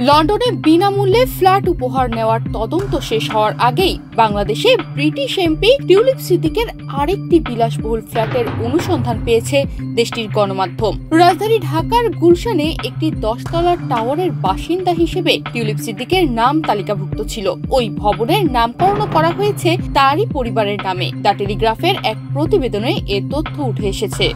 লন্ডনে বিনামূল্যে ফ্ল্যাট উপহার নেওয়ার তদন্ত শেষ হওয়ার আগেই বাংলাদেশে ব্রিটিশ এমপি টিউলিপ সিদ্দিকের আরেকটি বিলাসবহুল ফ্ল্যাটের অনুসন্ধান পেয়েছে দেশটির গণমাধ্যম। রাজধানী ঢাকার গুলশানে একটি 10 তলার টাওয়ারের বাসিন্দা হিসেবে টিউলিপ সিদ্দিকের নাম তালিকাভুক্ত ছিল। ওই ভবনের নামকরণ করা হয়েছে তারই পরিবারের নামে। দ্য টেলিগ্রাফের এক প্রতিবেদনে এ তথ্য উঠে এসেছে।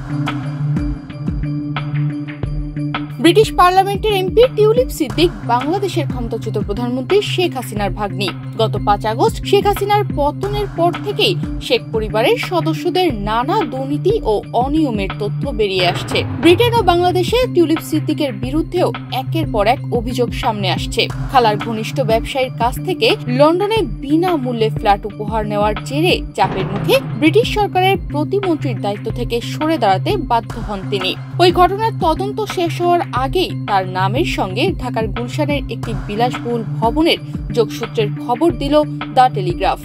ব্রিটিশ পার্লামেন্টের এমপি টিউলিপ সিদ্দিক বাংলাদেশের ক্ষমতাচ্যুত প্রধানমন্ত্রী শেখ হাসিনার ভাগ্নি। গত 5 আগস্ট শেখ হাসিনার পতনের পর থেকেই শেখ পরিবারের সদস্যদের নানা দুর্নীতি ও অনিয়মের তথ্য বেরিয়ে আসছে। ব্রিটেন ও বাংলাদেশে টিউলিপ সিদ্দিকের বিরুদ্ধেও একের পর এক অভিযোগ সামনে আসছে। খালার ঘনিষ্ঠ ব্যবসায়ীর কাছ থেকে লন্ডনে বিনামূল্যে ফ্ল্যাট উপহার নেওয়ার জেরে চাপের মুখে ব্রিটিশ সরকারের প্রতিমন্ত্রীর দায়িত্ব থেকে সরে দাঁড়াতে বাধ্য হন তিনি। ওই ঘটনার তদন্ত শেষ হওয়ার আগেই তার নামের সঙ্গে ঢাকার গুলশানের একটি বিলাসবহুল ভবনের যোগসূত্রের খবর দিল দ্য টেলিগ্রাফ।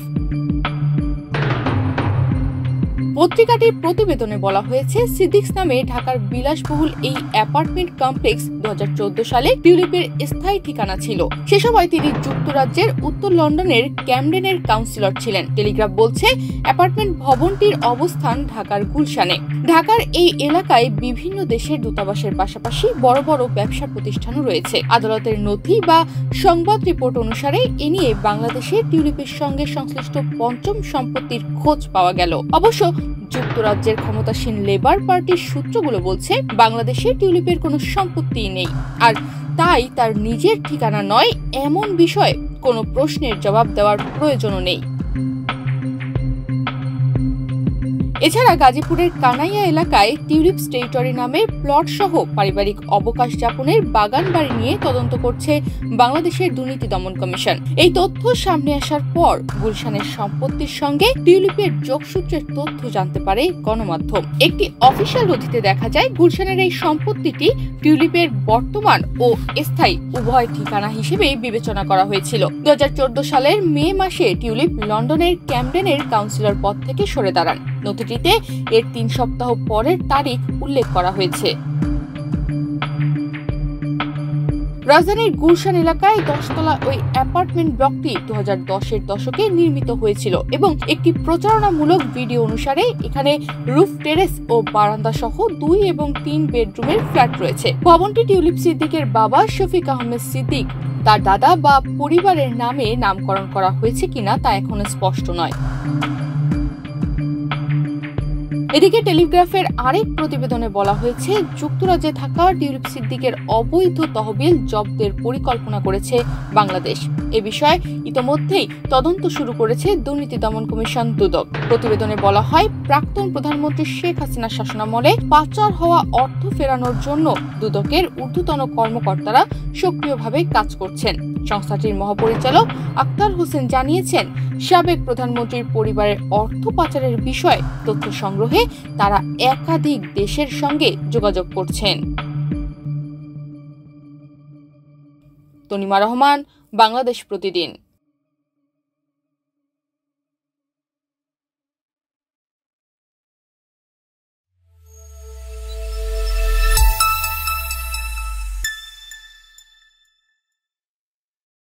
পত্রিকাটির প্রতিবেদনে বলা হয়েছে, সিদ্দিকস নামে ঢাকার বিলাসবহুল এই অ্যাপার্টমেন্ট কমপ্লেক্স 2014 সালে টিউলিপের স্থায়ী ঠিকানা ছিল। সে সময় তিনি যুক্তরাজ্যের উত্তর লন্ডনের ক্যামডেনের কাউন্সিলর ছিলেন। টেলিগ্রাফ বলছে, অ্যাপার্টমেন্ট ভবনটির অবস্থান ঢাকার গুলশানে। ঢাকার এই এলাকায় বিভিন্ন দেশের দূতাবাসের পাশাপাশি বড় বড় ব্যবসা প্রতিষ্ঠানও রয়েছে। আদালতের নথি বা সংবাদ রিপোর্ট অনুসারে এ নিয়ে বাংলাদেশে টিউলিপের সঙ্গে সংশ্লিষ্ট পঞ্চম সম্পত্তির খোঁজ পাওয়া গেল। অবশ্য যুক্তরাজ্যের ক্ষমতাসীন লেবার পার্টির সূত্রগুলো বলছে, বাংলাদেশে টিউলিপের কোনো সম্পত্তিই নেই, আর তাই তার নিজের ঠিকানা নয় এমন বিষয়ে কোনো প্রশ্নের জবাব দেওয়ার প্রয়োজনও নেই। এছাড়া গাজীপুরের কানাইয়া এলাকায় টিউলিপ টেরিটরি নামে প্লট সহ পারিবারিক অবকাশ যাপনের বাগান বাড়ি নিয়ে তদন্ত করছে বাংলাদেশের দুর্নীতি দমন কমিশন। এই তথ্য সামনে আসার পর গুলশানের সম্পত্তির সঙ্গে টিউলিপের যোগসূত্রের তথ্য জানতে পারে গণমাধ্যম। একটি অফিসিয়াল নথিতে দেখা যায়, গুলশানের এই সম্পত্তিটি টিউলিপের বর্তমান ও স্থায়ী উভয় ঠিকানা হিসেবে বিবেচনা করা হয়েছিল। 2014 সালের মে মাসে টিউলিপ লন্ডনের ক্যামডেনের কাউন্সিলর পদ থেকে সরে দাঁড়ান। নথিটিতে এর 3 সপ্তাহ পরের তারিখ উল্লেখ করা হয়েছে। রাজধানীর গুলশান এলাকায় 10 তলা ওই অ্যাপার্টমেন্ট ব্লকটি 2010-এর দশকে নির্মিত হয়েছিল এবং একটি প্রচারণামূলক ভিডিও অনুসারে এখানে রুফ টেরেস ও বারান্দা সহ 2 এবং 3 বেডরুমের ফ্ল্যাট রয়েছে। ভবনটি টিউলিপ সিদ্দিকের বাবা শফিক আহমেদ সিদ্দিক, তার দাদা বা পরিবারের নামে নামকরণ করা হয়েছে কিনা তা এখনো স্পষ্ট নয়। এদিকে টেলিগ্রাফের আরেক প্রতিবেদনে বলা হয়েছে, যুক্তরাজ্যে থাকা টিউলিপ সিদ্দিকের অবৈধ তহবিল জব্দের পরিকল্পনা করেছে বাংলাদেশ। এ বিষয়ে ইতোমধ্যেই তদন্ত শুরু করেছে দুর্নীতি দমন কমিশন দুদক। প্রতিবেদনে বলা হয়, প্রাক্তন প্রধানমন্ত্রী শেখ হাসিনার শাসনামলে পাচার হওয়া অর্থ ফেরানোর জন্য দুদকের ঊর্ধ্বতন কর্মকর্তারা সক্রিয়ভাবে কাজ করছেন। সংস্থাটির মহাপরিচালক আক্তার হোসেন জানিয়েছেন, সাবেক প্রধানমন্ত্রীর পরিবারের অর্থ পাচারের বিষয়ে তথ্য সংগ্রহে তারা একাধিক দেশের সঙ্গে যোগাযোগ করছেন। তনিমা রহমান, বাংলাদেশ প্রতিদিন।